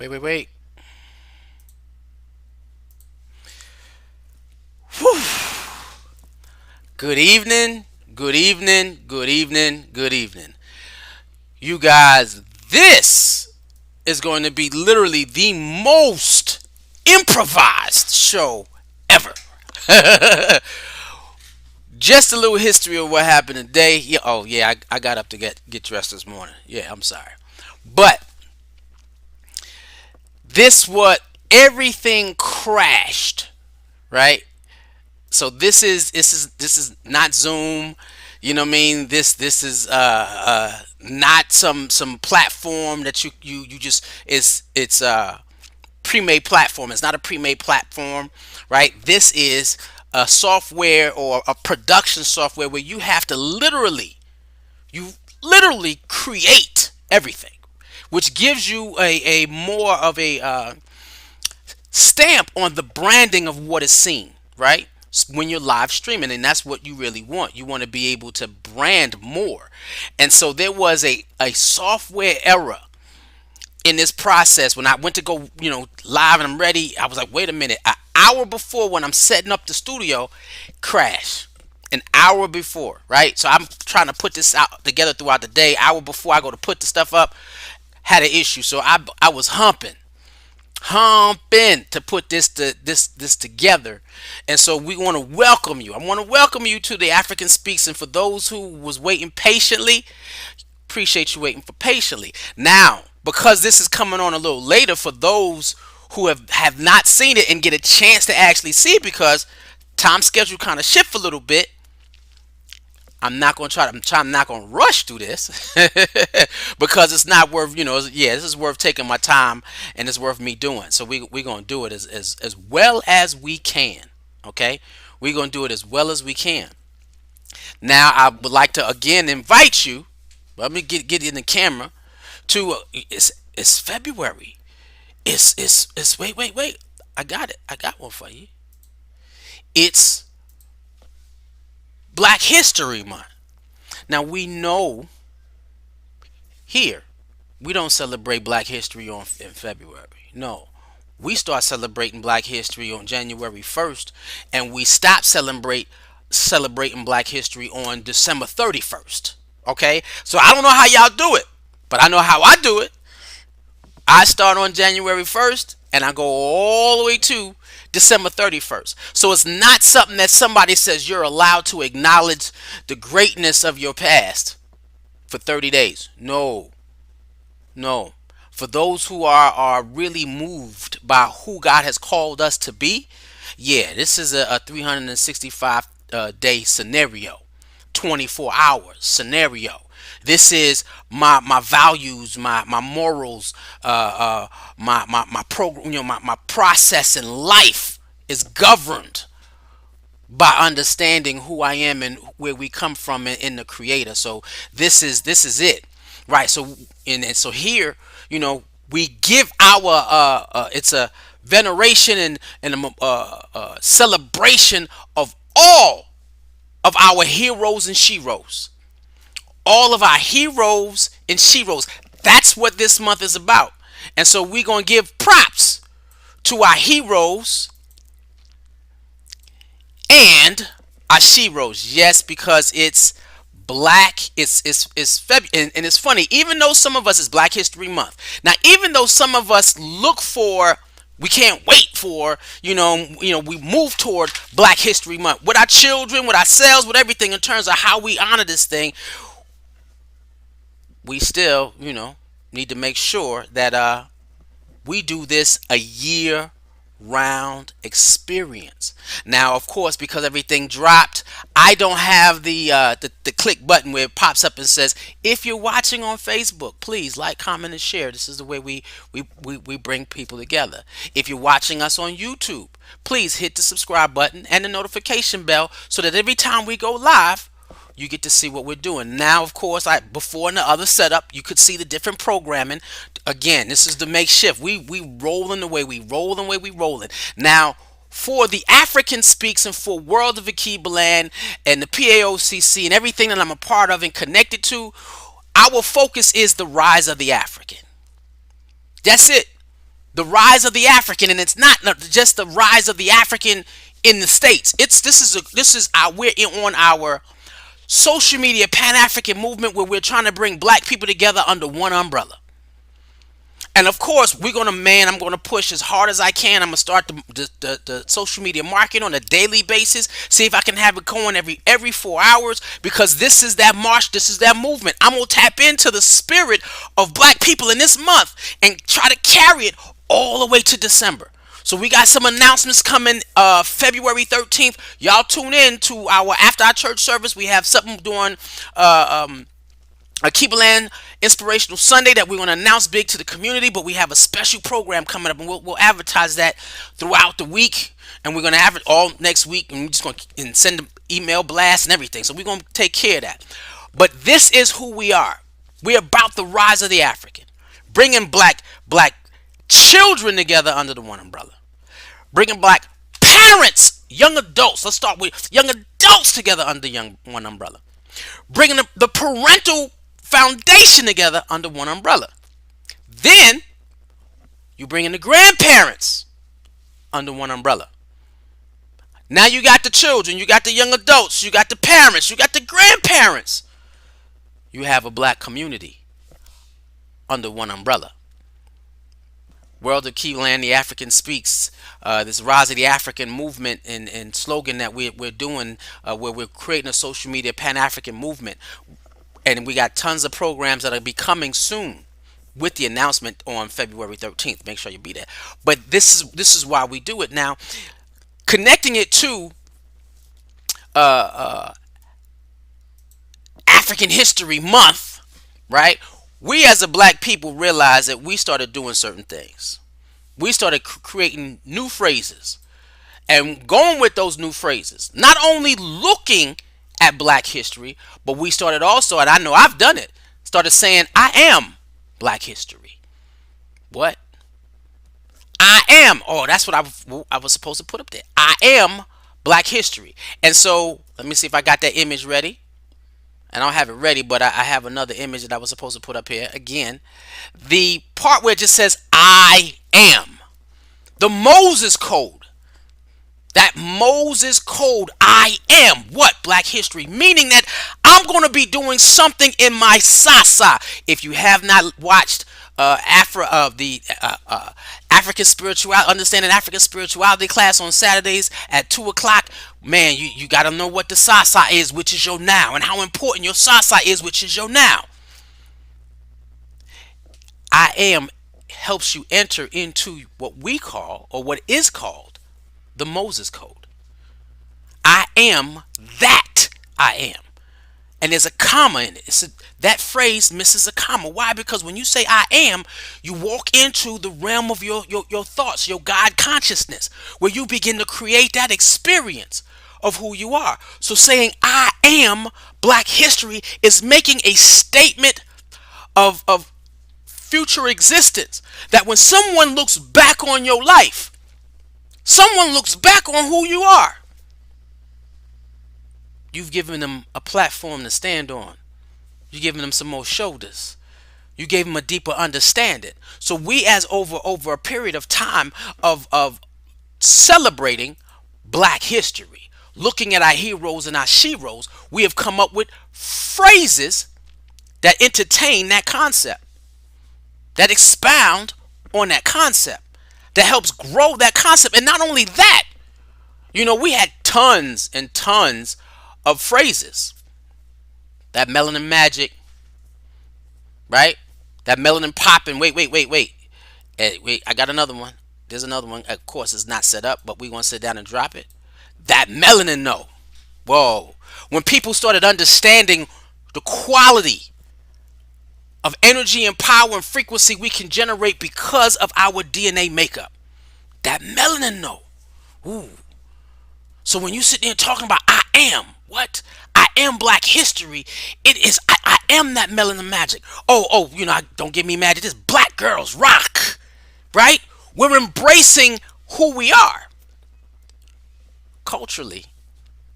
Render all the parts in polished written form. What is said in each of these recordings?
Wait. Whew. Good evening, good evening, good evening, good evening. You guys, this is going to be literally the most improvised show ever. Just a little history of what happened today. Yeah, oh yeah, I got up to get dressed this morning. Yeah, I'm sorry. But this what everything crashed, right? So this is not Zoom. You know what I mean? This is not some platform that you just it's pre-made platform. It's not a pre-made platform, right? This is a software or a production software where you literally create everything, which gives you a more of a stamp on the branding of what is seen, right? When you're live streaming, and that's what you really want. You want to be able to brand more. And so there was a software error in this process when I went to go, live and I'm ready. I was like, wait a minute, an hour before when I'm setting up the studio, crash. An hour before, right? So I'm trying to put this out together throughout the day. Hour before I go to put the stuff up, had an issue. So I was humping to put this together. And so we want to welcome you. I want to welcome you to the African Speaks. And for those who was waiting patiently, appreciate you waiting for patiently. Now, because this is coming on a little later for those who have not seen it and get a chance to actually see it, because time schedule kind of shift a little bit. I'm not gonna rush through this because it's not worth, this is worth taking my time and it's worth me doing. So we're gonna do it as well as we can. Okay? We're gonna do it as well as we can. Now I would like to again invite you, let me get in the camera to it's February. It's wait. I got it. I got one for you. It's Black History Month. Now we know here we don't celebrate Black History in February. No, we start celebrating Black History on January 1st, and we stop celebrating Black History on December 31st. Okay, so I don't know how y'all do it, but I know how I do it. I start on January 1st and I go all the way to December 31st. So it's not something that somebody says you're allowed to acknowledge the greatness of your past for 30 days. No, no. For those who are really moved by who God has called us to be, yeah, this is a 365 day scenario, 24 hours scenario. This is my values, my morals, my program, my process in life is governed by understanding who I am and where we come from in the Creator. So this is it, right? So and so here, we give our it's a veneration and a celebration of all of our heroes and sheroes, all of our heroes and sheroes. That's what this month is about. And so we're going to give props to our heroes and our sheroes. Yes, because it's black. It's February. And it's funny, even though some of us is Black History Month. Now, even though some of us look for, we can't wait for, we move toward Black History Month with our children, with ourselves, with everything in terms of how we honor this thing. We still, need to make sure that we do this a year round experience. Now, of course, because everything dropped, I don't have the click button where it pops up and says, if you're watching on Facebook, please like, comment, and share. This is the way we bring people together. If you're watching us on YouTube, please hit the subscribe button and the notification bell so that every time we go live, you get to see what we're doing. Now, of course, before in the other setup, you could see the different programming. Again, this is the makeshift. We rolling the way we rolling, the way we rolling. Now, for the African Speaks and for World of Akibaland and the PAOCC and everything that I'm a part of and connected to, our focus is the rise of the African. That's it. The rise of the African, and it's not just the rise of the African in the states. It's this is our we're on our social media Pan African movement where we're trying to bring black people together under one umbrella. And of course, I'm gonna push as hard as I can. I'm gonna start the social media marketing on a daily basis. See if I can have it going every 4 hours, because this is that march. This is that movement. I'm gonna tap into the spirit of black people in this month and try to carry it all the way to December. So we got some announcements coming February 13th. Y'all tune in to our after our church service. We have something during a Keeperland Inspirational Sunday that we're going to announce big to the community, but we have a special program coming up, and we'll advertise that throughout the week, and we're going to have it all next week, and we're just going to send them email blasts and everything. So we're going to take care of that. But this is who we are. We're about the rise of the African, bringing black children together under the one umbrella, bringing black parents, young adults. Let's start with young adults together under one umbrella, bringing the parental foundation together under one umbrella. Then you bring in the grandparents under one umbrella. Now you got the children, you got the young adults, you got the parents, you got the grandparents. You have a black community under one umbrella. World of Keyland, DaAfrican Speaks, this Rise of the African movement and slogan that we're doing, where we're creating a social media Pan-African movement. And we got tons of programs that will be coming soon with the announcement on February 13th. Make sure you be there. But this is why we do it now. Connecting it to African History Month, right? We as a black people realized that we started doing certain things. We started creating new phrases and going with those new phrases. Not only looking at black history, but we started also, and I know I've done it, started saying, I am black history. What? I am. Oh, that's what I was supposed to put up there. I am black history. And so, let me see if I got that image ready. And I don't have it ready, but I have another image that I was supposed to put up here. Again, the part where it just says, I am. The Moses Code. That Moses Code, I am what? Black history. Meaning that I'm going to be doing something in my Sasa. If you have not watched African spirituality, understanding African spirituality class on Saturdays at 2 o'clock, man, you got to know what the Sasa is, which is your now, and how important your Sasa is, which is your now. I am helps you enter into what we call, or what is called, the Moses Code. I am that I am. And there's a comma in it. That phrase misses a comma. Why? Because when you say I am, you walk into the realm of your thoughts, your God consciousness, where you begin to create that experience of who you are. So saying I am black history is making a statement of future existence. That when someone looks back on your life, someone looks back on who you are, you've given them a platform to stand on. You've given them some more shoulders. You gave them a deeper understanding. So we, as over a period of time of celebrating black history, looking at our heroes and our sheroes, we have come up with phrases that entertain that concept, that expound on that concept, that helps grow that concept. And not only that, we had tons and tons of phrases. That melanin magic, right? That melanin popping. Wait. Wait, I got another one. There's another one. Of course, it's not set up, but we're going to sit down and drop it. That melanin, no. Whoa. When people started understanding the quality of energy and power and frequency we can generate because of our DNA makeup. That melanin, no. Ooh. So when you sit there talking about I am, what? I am black history. It is, I am that melanin magic. Don't get me mad at this. Black girls rock, right? We're embracing who we are culturally.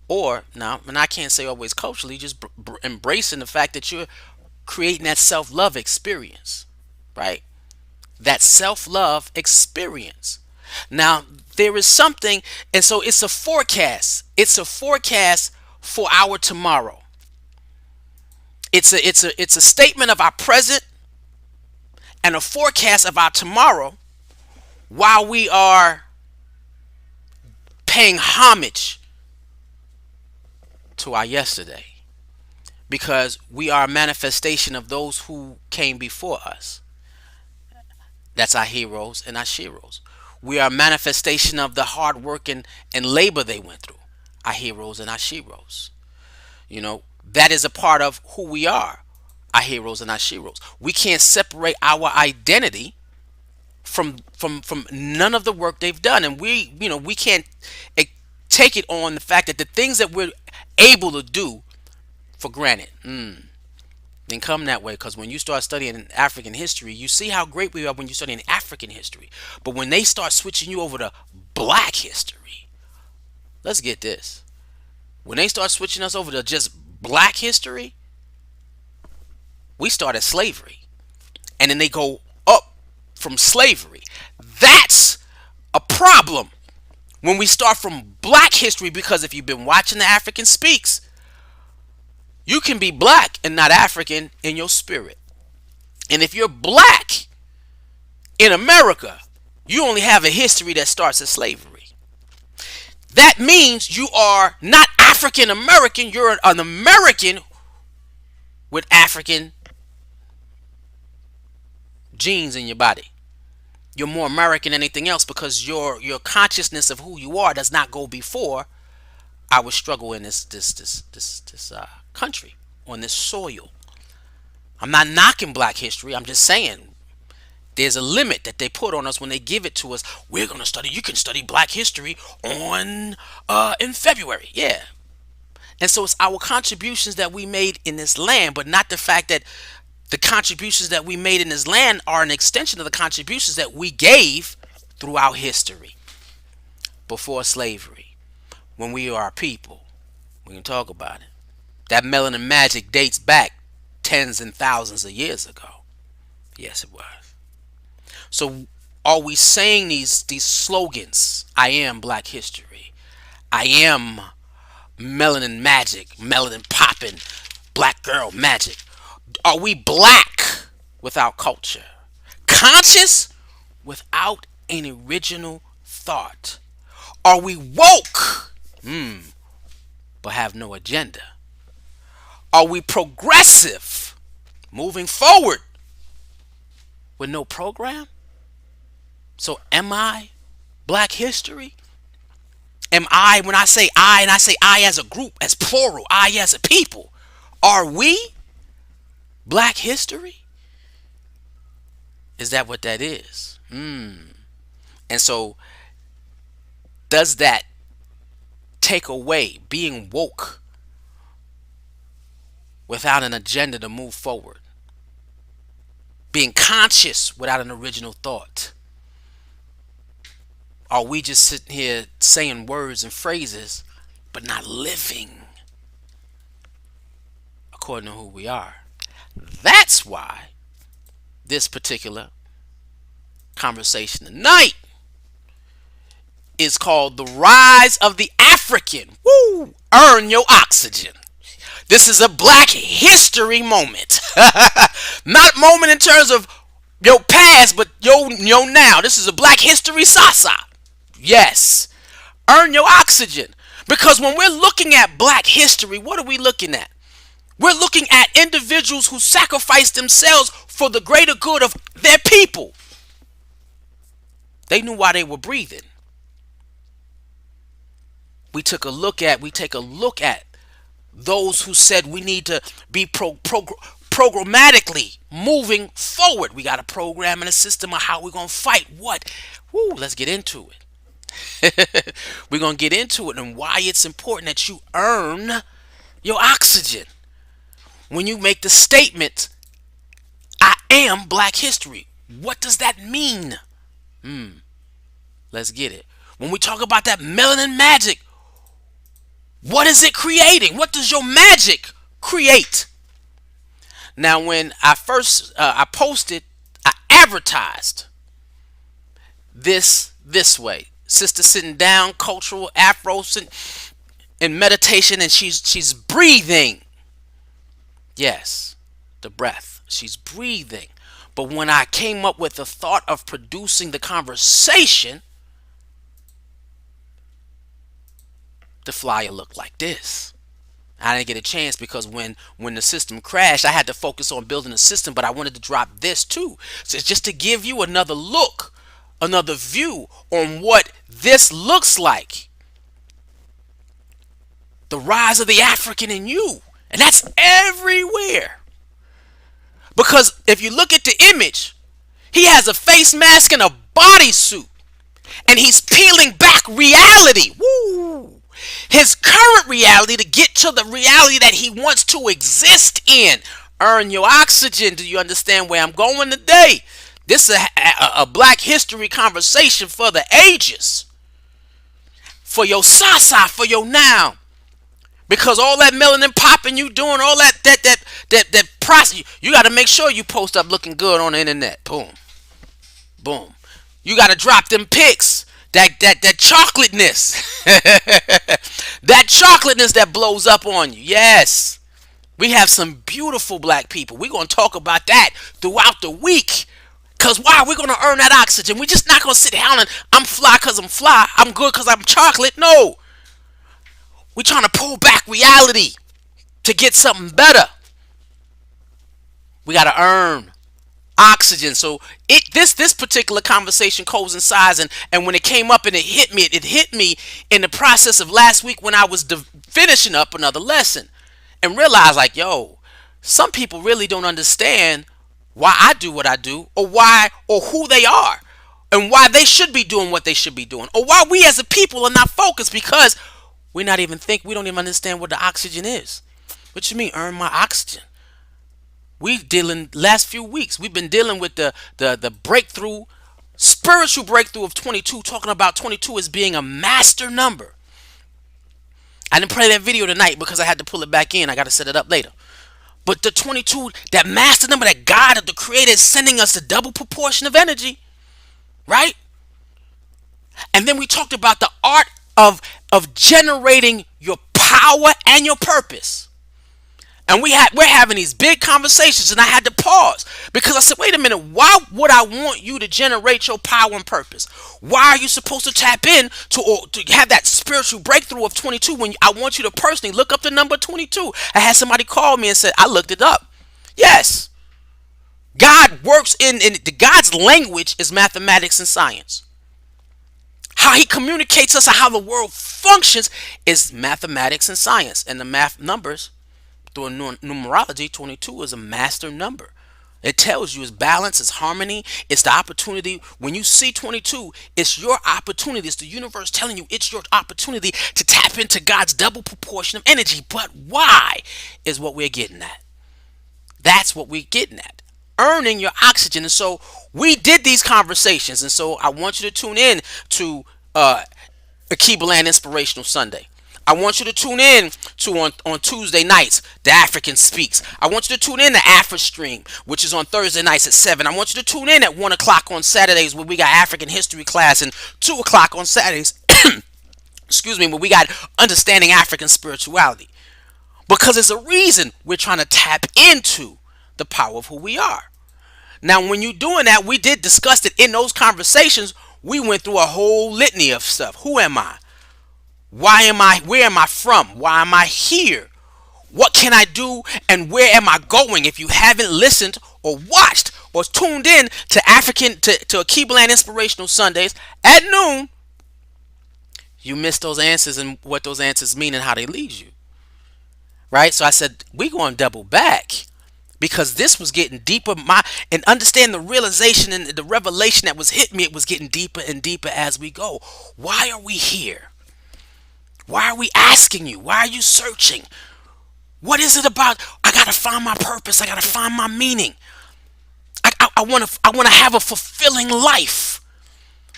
Or, now, and I can't say always culturally, just embracing the fact that you're creating that self-love experience, right? that self-love experience. Now, there is something, and so it's a forecast. It's a forecast for our tomorrow. It's a statement of our present and a forecast of our tomorrow while we are paying homage to our yesterday, because we are a manifestation of those who came before us. That's our heroes and our sheroes. We are a manifestation of the hard work and labor they went through. Our heroes and our sheroes. That is a part of who we are. Our heroes and our sheroes. We can't separate our identity from none of the work they've done, and we can't eh, take it on the fact that the things that we're able to do for granted. Then come that way, because when you start studying African history, you see how great we are when you're studying African history. But when they start switching you over to black history, let's get this. When they start switching us over to just black history, we start at slavery. And then they go up from slavery. That's a problem when we start from black history, because if you've been watching the African Speaks, you can be black and not African in your spirit. And if you're black in America, you only have a history that starts at slavery. That means you are not African American, you're an American with African genes in your body. You're more American than anything else, because your consciousness of who you are does not go before our struggle in this country, on this soil. I'm not knocking black history. I'm just saying there's a limit that they put on us when they give it to us. We're gonna study. You can study black history on in February. Yeah. And so it's our contributions that we made in this land, but not the fact that the contributions that we made in this land are an extension of the contributions that we gave throughout history before slavery, when we are a people. We can talk about it. That melanin magic dates back tens and thousands of years ago. Yes, it was. So are we saying these slogans? I am black history. I am melanin magic, melanin popping, black girl magic. Are we black without culture? Conscious without an original thought? Are we woke but have no agenda? Are we progressive, moving forward with no program? So am I black history? Am I, when I say I, and I say I as a group, as plural, I as a people, are we black history? Is that what that is? And so does that take away being woke without an agenda to move forward? Being conscious without an original thought? Are we just sitting here saying words and phrases but not living according to who we are? That's why this particular conversation tonight is called The Rise of the African. Woo! Earn your oxygen. This is a black history moment. Not moment in terms of your past, but your now. This is a black history sasa. Yes. Earn your oxygen. Because when we're looking at black history, what are we looking at? We're looking at individuals who sacrificed themselves for the greater good of their people. They knew why they were breathing. We take a look at those who said we need to be programmatically moving forward. We got a program and a system of how we're going to fight what. Let's get into it. We're going to get into it and why it's important that you earn your oxygen. When you make the statement, I am black history, what does that mean? Let's get it. When we talk about that melanin magic, what is it creating? What does your magic create? Now, when I first I advertised this way. Sister sitting down, cultural afro in meditation, and she's breathing. Yes, the breath. She's breathing. But when I came up with the thought of producing the conversation, the flyer looked like this. I didn't get a chance because when the system crashed, I had to focus on building the system, but I wanted to drop this too. So it's just to give you another look, another view on what this looks like. The rise of the African in you. And that's everywhere. Because if you look at the image, he has a face mask and a bodysuit. And he's peeling back reality. Woo! His current reality to get to the reality that he wants to exist in. Earn your oxygen. Do you understand where I'm going today? This is a black history conversation for the ages. For your sasa, for your now. Because all that melanin popping you doing, all that process, you got to make sure you post up looking good on the internet. Boom. Boom. You got to drop them pics. That chocolateness. That chocolateness that blows up on you. Yes. We have some beautiful black people. We're going to talk about that throughout the week. Because why? We're going to earn that oxygen. We're just not going to sit down and I'm fly because I'm fly. I'm good because I'm chocolate. No. We're trying to pull back reality to get something better. We got to earn oxygen. So this particular conversation coincides, and when it came up and it hit me in the process of last week when I was finishing up another lesson and realized like, yo, some people really don't understand why I do what I do, or why, or who they are, and why they should be doing what they should be doing, or why we as a people are not focused because we don't even understand what the oxygen is. What you mean, earn my oxygen? Last few weeks, we've been dealing with the breakthrough, spiritual breakthrough of 22, talking about 22 as being a master number. I didn't play that video tonight because I had to pull it back in. I got to set it up later. But the 22, that master number, that God of the Creator is sending us the double proportion of energy, right? And then we talked about the art of generating your power and your purpose. And we're having these big conversations, and I had to pause because I said, wait a minute, why would I want you to generate your power and purpose? Why are you supposed to tap in to have that spiritual breakthrough of 22 when I want you to personally look up the number 22? I had somebody call me and said, I looked it up. Yes. God works in God's language is mathematics and science. How he communicates us and how the world functions is mathematics and science. And the math numbers, through numerology, 22 is a master number. It tells you it's balance, it's harmony, it's the opportunity. When you see 22, it's your opportunity. It's the universe telling you it's your opportunity to tap into God's double proportion of energy. But why is what we're getting at. That's what we're getting at. Earning your oxygen. And so we did these conversations. And so I want you to tune in to Akiba Land Inspirational Sunday. I want you to tune in to on Tuesday nights, DaAfrican Speaks. I want you to tune in to Afro Stream, which is on Thursday nights at 7. I want you to tune in at 1 o'clock on Saturdays where we got African history class, and 2 o'clock on Saturdays, excuse me, where we got Understanding African Spirituality. Because there's a reason we're trying to tap into the power of who we are. Now, when you're doing that, we did discuss it in those conversations. We went through a whole litany of stuff. Who am I? Why am I? Where am I from? Why am I here? What can I do? And where am I going? If you haven't listened or watched or tuned in to Akiba Land Inspirational Sundays at noon, you missed those answers and what those answers mean and how they lead you. Right? So I said, we're going to double back because this was getting deeper. And understand the realization and the revelation that was hitting me, it was getting deeper and deeper as we go. Why are we here? Why are we asking you? Why are you searching? What is it about? I got to find my purpose. I got to find my meaning. I want to have a fulfilling life.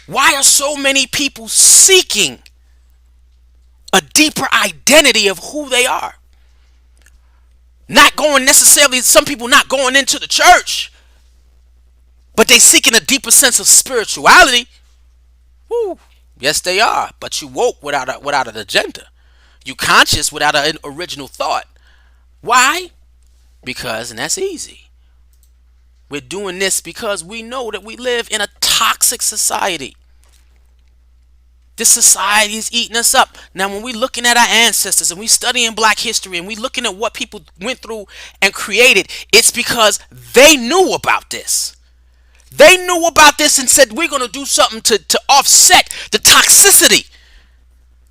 Why are so many people seeking a deeper identity of who they are? Not going necessarily, some people not going into the church, but they seeking a deeper sense of spirituality. Woo. Yes, they are. But you woke without an agenda. You conscious without an original thought. Why? Because, and that's easy. We're doing this because we know that we live in a toxic society. This society is eating us up. Now, when we're looking at our ancestors and we studying black history and we looking at what people went through and created, it's because they knew about this. They knew about this and said, we're going to do something to offset the toxicity.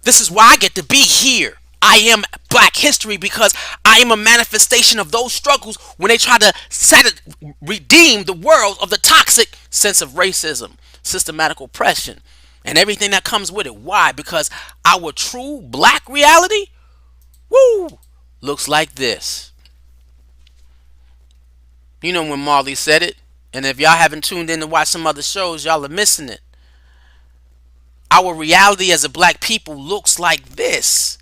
This is why I get to be here. I am black history because I am a manifestation of those struggles when they try to redeem the world of the toxic sense of racism, systematic oppression, and everything that comes with it. Why? Because our true black reality, woo, looks like this. You know when Marley said it, and if y'all haven't tuned in to watch some other shows, y'all are missing it. Our reality as a black people looks like this.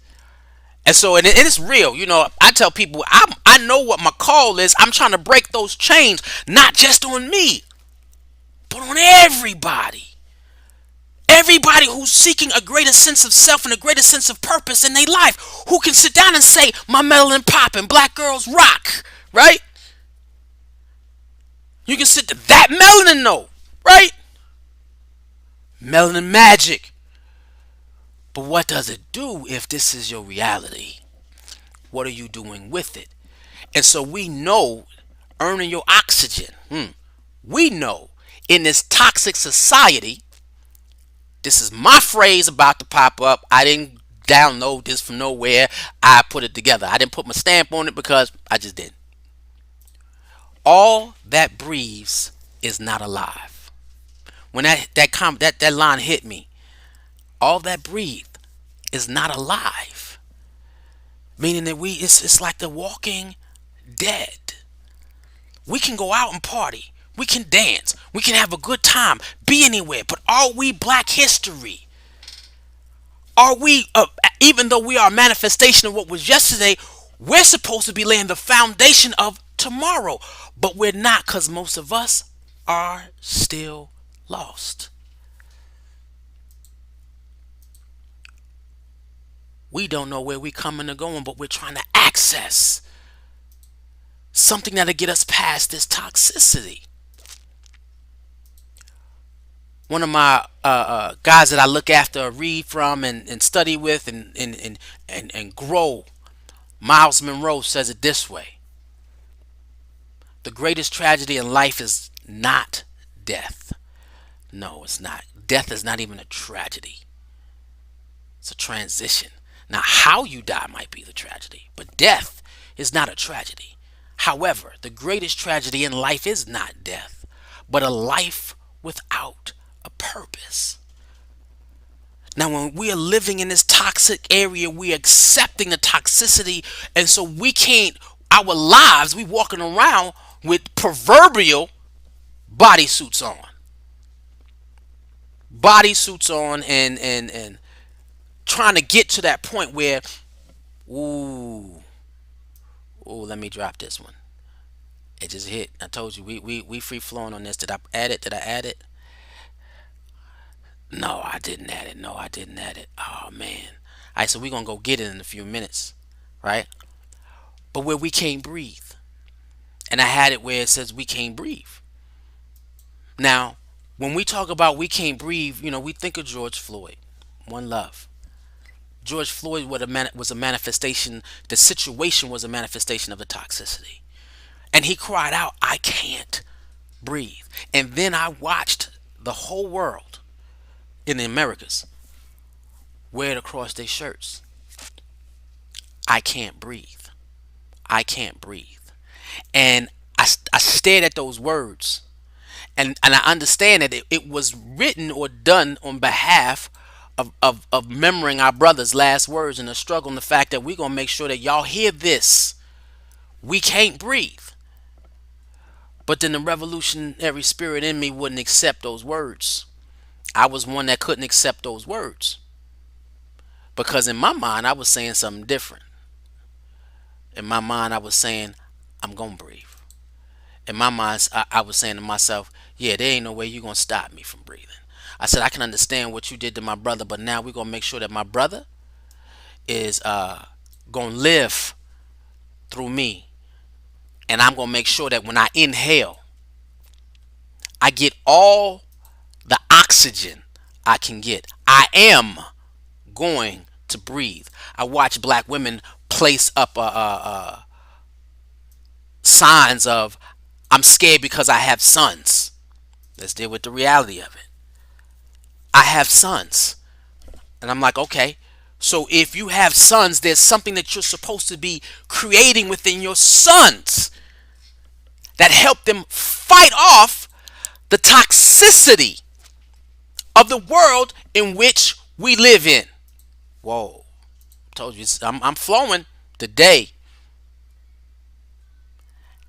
And so, and it's real. You know, I tell people, I know what my call is. I'm trying to break those chains, not just on me, but on everybody. Everybody who's seeking a greater sense of self and a greater sense of purpose in their life, who can sit down and say, my melanin poppin', black girls rock, right? You can sit that melanin though, right? Melanin magic. But what does it do if this is your reality? What are you doing with it? And so we know earning your oxygen. We know in this toxic society, this is my phrase about to pop up. I didn't download this from nowhere. I put it together. I didn't put my stamp on it because I just didn't. All that breathes is not alive. When that line hit me, all that breathed is not alive. Meaning that it's like the walking dead. We can go out and party. We can dance. We can have a good time. Be anywhere. But are we black history? Are we, even though we are a manifestation of what was yesterday, we're supposed to be laying the foundation of tomorrow. But we're not, because most of us are still lost. We don't know where we're coming or going, but we're trying to access something that'll get us past this toxicity. One of my guys that I look after, read from, and study with, and grow, Miles Monroe says it this way: the greatest tragedy in life is not death. No, it's not. Death is not even a tragedy. It's a transition. Now, how you die might be the tragedy, but death is not a tragedy. However, the greatest tragedy in life is not death, but a life without a purpose. Now, when we are living in this toxic area, we are accepting the toxicity, and so we can't, our lives, we walking around with proverbial bodysuits on. Bodysuits on and trying to get to that point where, ooh, let me drop this one. It just hit. I told you we free flowing on this. Did I add it? Did I add it? No, I didn't add it. No, I didn't add it. Oh man. Alright, so we're gonna go get it in a few minutes. Right? But where we can't breathe. And I had it where it says we can't breathe. Now, when we talk about we can't breathe, we think of George Floyd. One love. George Floyd was a manifestation, the situation was a manifestation of the toxicity. And he cried out, I can't breathe. And then I watched the whole world in the Americas wear it across their shirts. I can't breathe. I can't breathe. And I stared at those words. And I understand that it was written or done on behalf of remembering our brother's last words and the struggle and the fact that we're going to make sure that y'all hear this. We can't breathe. But then the revolutionary spirit in me wouldn't accept those words. I was one that couldn't accept those words. Because in my mind, I was saying something different. In my mind, I was saying, I'm going to breathe. In my mind, I was saying to myself, yeah, there ain't no way you're going to stop me from breathing. I said, I can understand what you did to my brother, but now we're gonna make sure that my brother is gonna live through me, and I'm gonna make sure that when I inhale, I get all the oxygen I can get. I am going to breathe. I watch black women place up signs of, I'm scared because I have sons. Let's deal with the reality of it. I have sons. And I'm like, okay, so if you have sons, there's something that you're supposed to be creating within your sons that help them fight off the toxicity of the world in which we live in. Whoa, told you, I'm flowing today.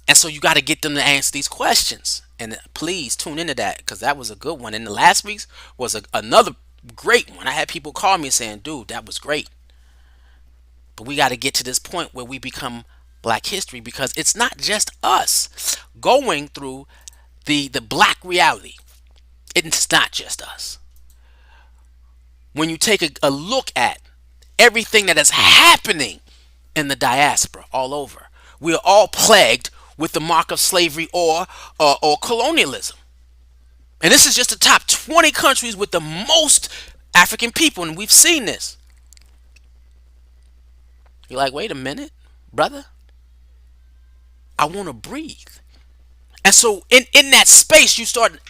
And so you got to get them to answer these questions. And please tune into that, because that was a good one. And the last week's was another great one. I had people call me saying, dude, that was great. But we got to get to this point where we become black history, because it's not just us going through the black reality. It's not just us. When you take a look at everything that is happening in the diaspora all over, we are all plagued with the mark of slavery or colonialism. And this is just the top 20 countries with the most African people, and we've seen this. You're like, wait a minute, brother. I want to breathe. And so in that space,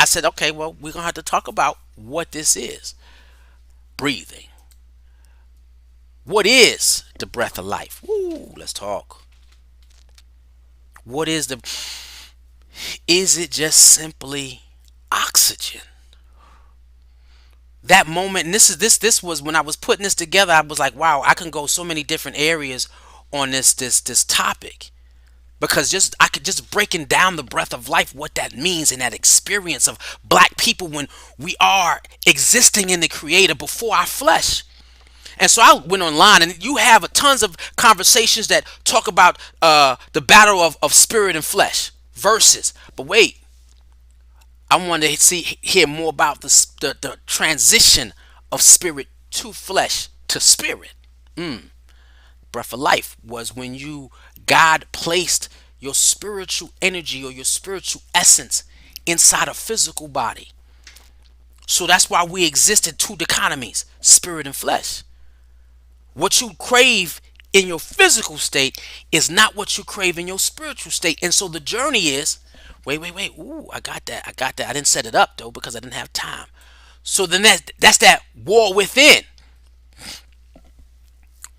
I said, okay, well, we're going to have to talk about what this is. Breathing. What is the breath of life? Woo, let's talk. What is it just simply oxygen? That moment, and this was when I was putting this together, I was like, wow, I can go so many different areas on this topic. Because I could just breaking down the breath of life, what that means, and that experience of black people when we are existing in the creator before our flesh. And so I went online, and you have tons of conversations that talk about the battle of spirit and flesh versus. But wait, I wanted to hear more about the transition of spirit to flesh to spirit. Breath of life was when God placed your spiritual energy or your spiritual essence inside a physical body. So that's why we exist in two dichotomies, spirit and flesh. What you crave in your physical state is not what you crave in your spiritual state. And so the journey is, wait. Ooh, I got that. I didn't set it up though because I didn't have time. So then that's that war within.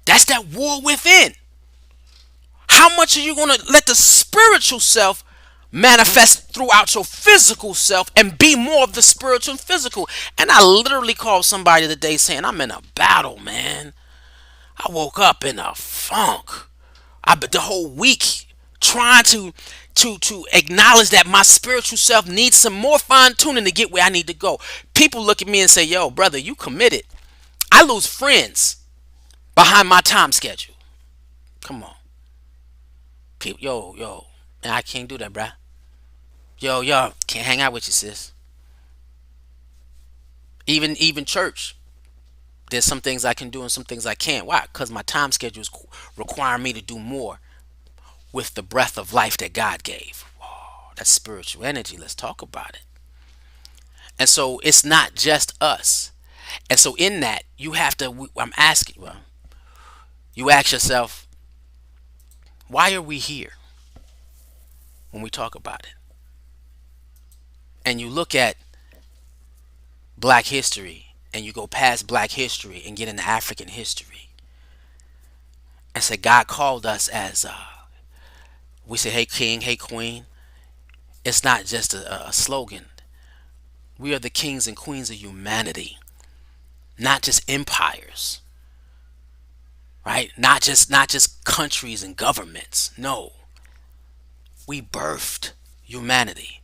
That's that war within. How much are you going to let the spiritual self manifest throughout your physical self and be more of the spiritual and physical? And I literally called somebody today saying, I'm in a battle, man. I woke up in a funk. I've been the whole week trying to acknowledge that my spiritual self needs some more fine tuning to get where I need to go. People look at me and say, yo, brother, you committed. I lose friends behind my time schedule. Come on. People, yo. And I can't do that, bruh. Yo, can't hang out with you, sis. Even church. There's some things I can do and some things I can't. Why? Because my time schedules require me to do more with the breath of life that God gave. Whoa, that's spiritual energy. Let's talk about it. And so it's not just us. And so in that, you have to, you ask yourself, why are we here when we talk about it? And you look at black history and you go past black history and get into African history and say God called us as we say, hey king, hey queen. It's not just a slogan. We are the kings and queens of humanity, not just empires, right? Not just countries and governments. No, we birthed humanity.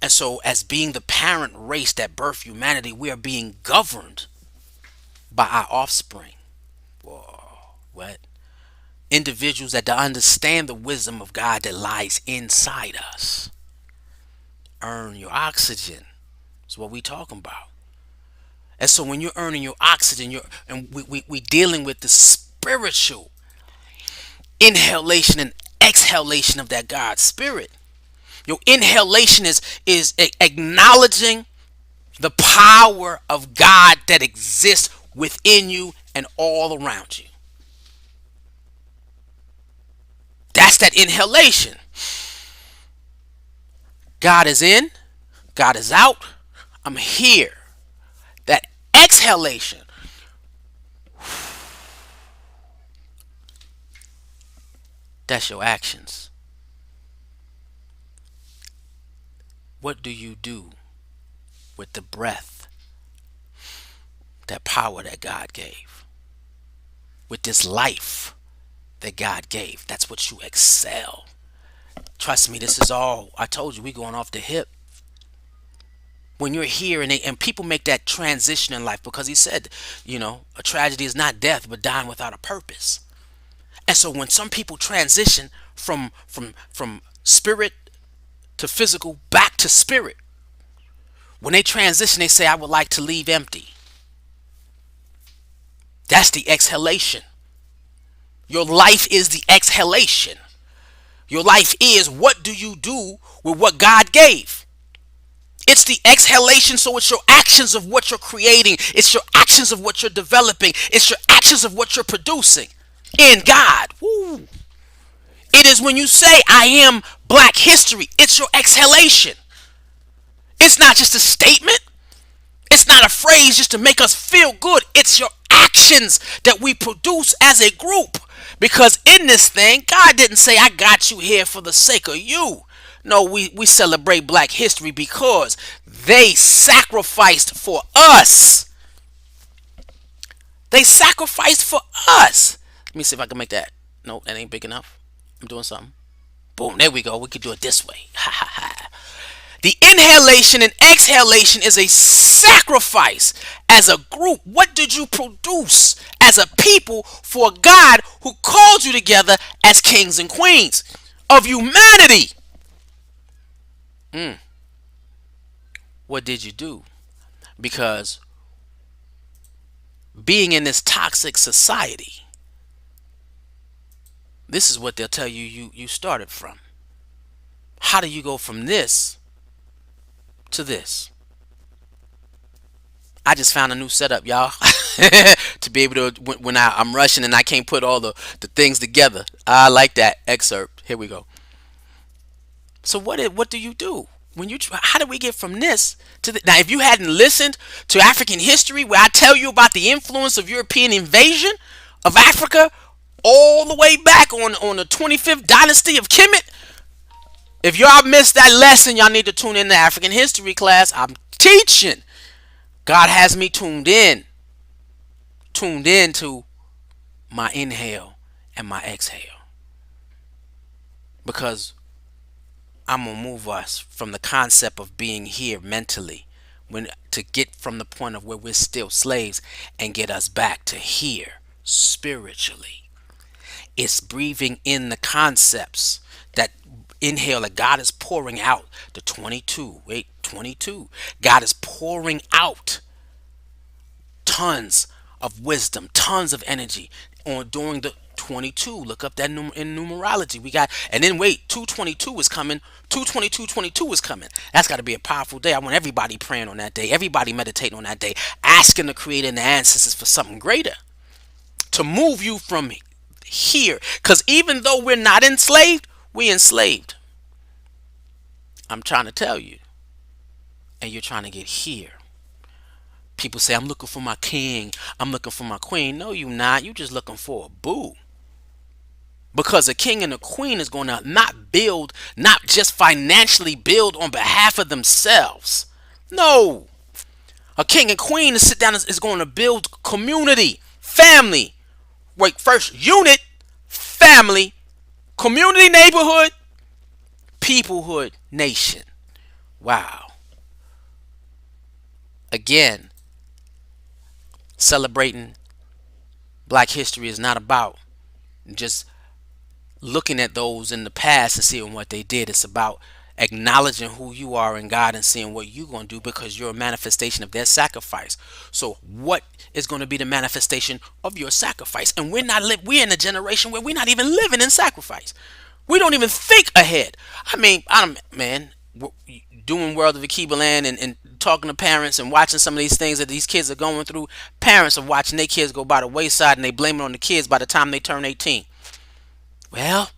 And so as being the parent race that birthed humanity, we are being governed by our offspring. Whoa, what? Individuals that understand the wisdom of God that lies inside us. Earn your oxygen. That's what we talking about. And so when you're earning your oxygen, we dealing with the spiritual inhalation and exhalation of that God spirit. Your inhalation is acknowledging the power of God that exists within you and all around you. That's that inhalation. God is in, God is out, I'm here. That exhalation, that's your actions. What do you do with the breath, that power that God gave? With this life that God gave, that's what you excel. Trust me, this is all, I told you, we going off the hip. When you're here and people make that transition in life, because he said, a tragedy is not death, but dying without a purpose. And so when some people transition from spirit to physical back to spirit, when they transition, they say, I would like to leave empty. That's the exhalation. Your life is the exhalation. Your life is, what do you do with what God gave? It's the exhalation, so it's your actions of what you're creating. It's your actions of what you're developing. It's your actions of what you're producing in God. Woo. It is when you say, I am Black history. It's your exhalation. It's not just a statement. It's not a phrase just to make us feel good. It's your actions that we produce as a group. Because in this thing, God didn't say, I got you here for the sake of you. No, we celebrate Black history because they sacrificed for us. They sacrificed for us. Let me see if I can make that. No, that ain't big enough. I'm doing something. Boom, there we go. We could do it this way. Ha ha ha. The inhalation and exhalation is a sacrifice as a group. What did you produce as a people for God who called you together as kings and queens of humanity? What did you do? Because being in this toxic society, this is what they'll tell you started from. How do you go from this to this? I just found a new setup, y'all, to be able to, when I'm rushing and I can't put all the things together. I like that excerpt. Here we go. So what do you do when you try? How do we get from this to the, now? If you hadn't listened to African history, where I tell you about the influence of European invasion of Africa all the way back on the 25th dynasty of Kemet, if y'all missed that lesson, y'all need to tune in to African history class. I'm teaching. God has me tuned in to my inhale and my exhale, because I'm gonna move us from the concept of being here mentally, to get from the point of where we're still slaves and get us back to here spiritually. It's breathing in the concepts, that inhale that God is pouring out. The 22. God is pouring out tons of wisdom, tons of energy on during the 22. Look up that in numerology. We got, and then wait, 222 is coming. 222 is coming. That's got to be a powerful day. I want everybody praying on that day, everybody meditating on that day, asking the Creator and the ancestors for something greater to move you from here. Because even though we're not enslaved, we enslaved. I'm trying to tell you, and you're trying to get here. People say, I'm looking for my king, I'm looking for my queen. No, you're not. You're just looking for a boo. Because a king and a queen is going to not just financially build on behalf of themselves. No. A king and queen to sit down is going to build community, family. Wait, first unit, family, community, neighborhood, peoplehood, nation. Wow. Again, celebrating Black history is not about just looking at those in the past and seeing what they did. It's about acknowledging who you are in God and seeing what you're going to do because you're a manifestation of their sacrifice. So what is going to be the manifestation of your sacrifice? And we're in a generation where we're not even living in sacrifice. We don't even think ahead. I mean, doing World of Akiba Land and talking to parents and watching some of these things that these kids are going through. Parents are watching their kids go by the wayside and they blame it on the kids by the time they turn 18. Well,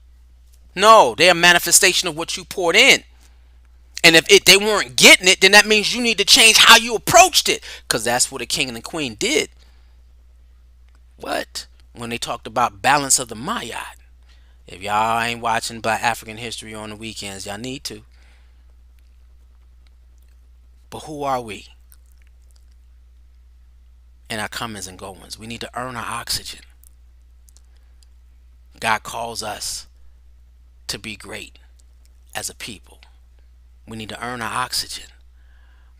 no, they're a manifestation of what you poured in. And if they weren't getting it, then that means you need to change how you approached it. Because that's what the king and the queen did. What? When they talked about balance of the Mayat. If y'all ain't watching Black African history on the weekends, y'all need to. But who are we in our comings and goings? We need to earn our oxygen. God calls us to be great as a people. We need to earn our oxygen.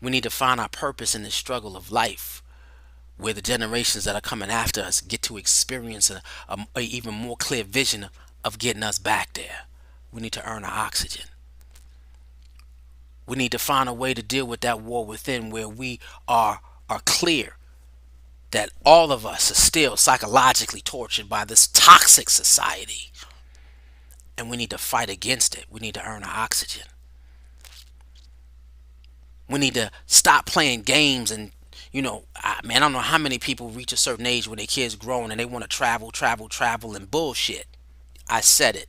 We need to find our purpose in the struggle of life, where the generations that are coming after us get to experience a even more clear vision of getting us back there. We need to earn our oxygen. We need to find a way to deal with that war within, where we are clear that all of us are still psychologically tortured by this toxic society. And we need to fight against it. We need to earn our oxygen. We need to stop playing games and, I don't know how many people reach a certain age when their kids grown and they want to travel and bullshit. I said it.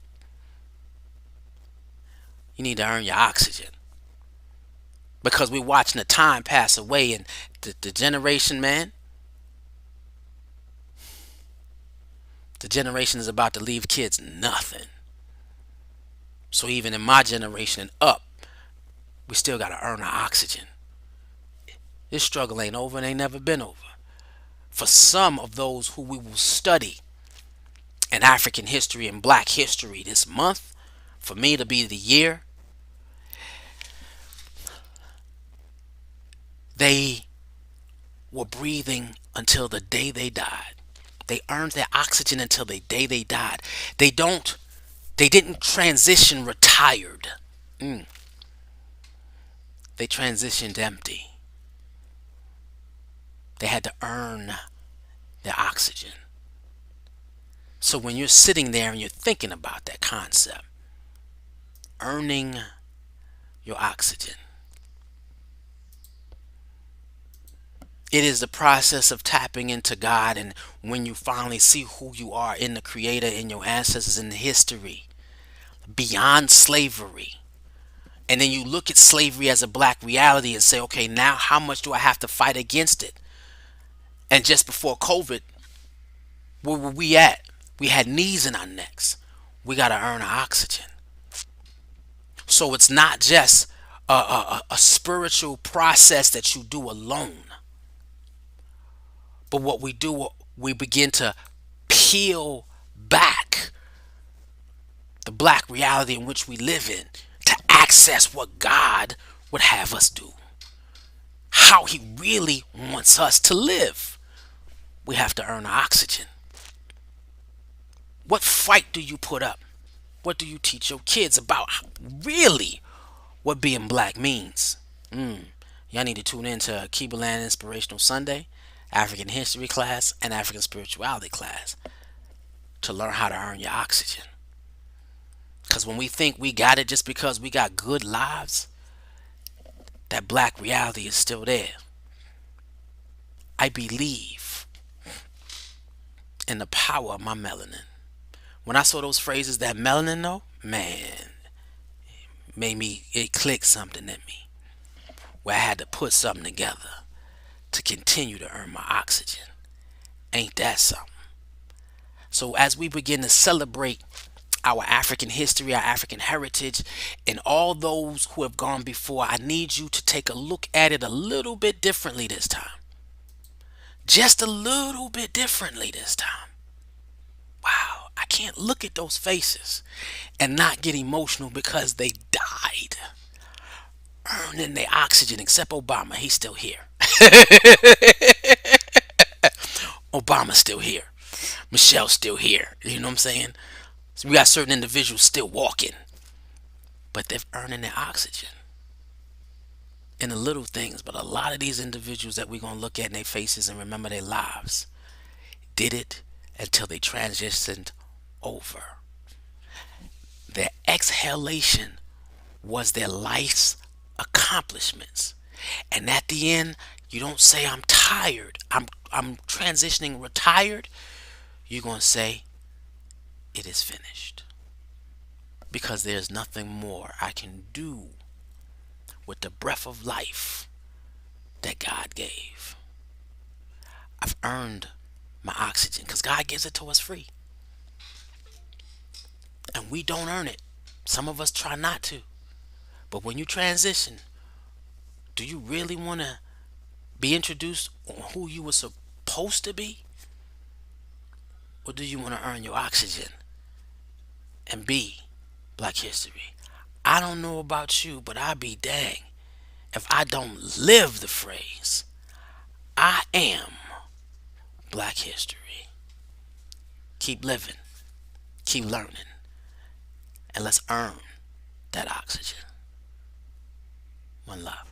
You need to earn your oxygen. Because we're watching the time pass away, and the generation, man, the generation is about to leave kids nothing. So even in my generation and up, we still got to earn our oxygen. This struggle ain't over and ain't never been over. For some of those who we will study in African history and Black history this month, for me to be the year, they were breathing until the day they died. They earned their oxygen until the day they died. They didn't transition retired. They transitioned empty. They had to earn their oxygen. So when you're sitting there and you're thinking about that concept, earning your oxygen, it is the process of tapping into God, and when you finally see who you are in the Creator, in your ancestors, in the history, beyond slavery. And then you look at slavery as a Black reality and say, okay, now how much do I have to fight against it? And just before COVID, where were we at? We had knees in our necks. We got to earn our oxygen. So it's not just a spiritual process that you do alone. But what we do, we begin to peel back the Black reality in which we live in to access what God would have us do. How He really wants us to live. We have to earn our oxygen. What fight do you put up? What do you teach your kids about really what being Black means? Y'all need to tune in to Akiba Land Inspirational Sunday, African History class, and African Spirituality class to learn how to earn your oxygen. Because when we think we got it just because we got good lives, that Black reality is still there. I believe in the power of my melanin. When I saw those phrases, that melanin though, man, it clicked something in me where I had to put something together to continue to earn my oxygen. Ain't that something? So as we begin to celebrate our African history, our African heritage, and all those who have gone before, I need you to take a look at it a little bit differently this time. Just a little bit differently this time. Wow, I can't look at those faces and not get emotional because they died earning their oxygen, except Obama. He's still here. Obama's still here. Michelle's still here. You know what I'm saying? So we got certain individuals still walking. but they're earning their oxygen in the little things. But a lot of these individuals that we're going to look at in their faces and remember their lives did it until they transitioned over. Their exhalation was their life's accomplishments. And at the end, you don't say, I'm tired, I'm transitioning retired. You're going to say, it is finished. Because there's nothing more I can do with the breath of life that God gave. I've earned my oxygen because God gives it to us free. And we don't earn it. Some of us try not to. But when you transition, do you really want to be introduced on who you were supposed to be? Or do you want to earn your oxygen and be Black history? I don't know about you, but I'd be dang if I don't live the phrase, I am Black history. Keep living, keep learning, and let's earn that oxygen. One love.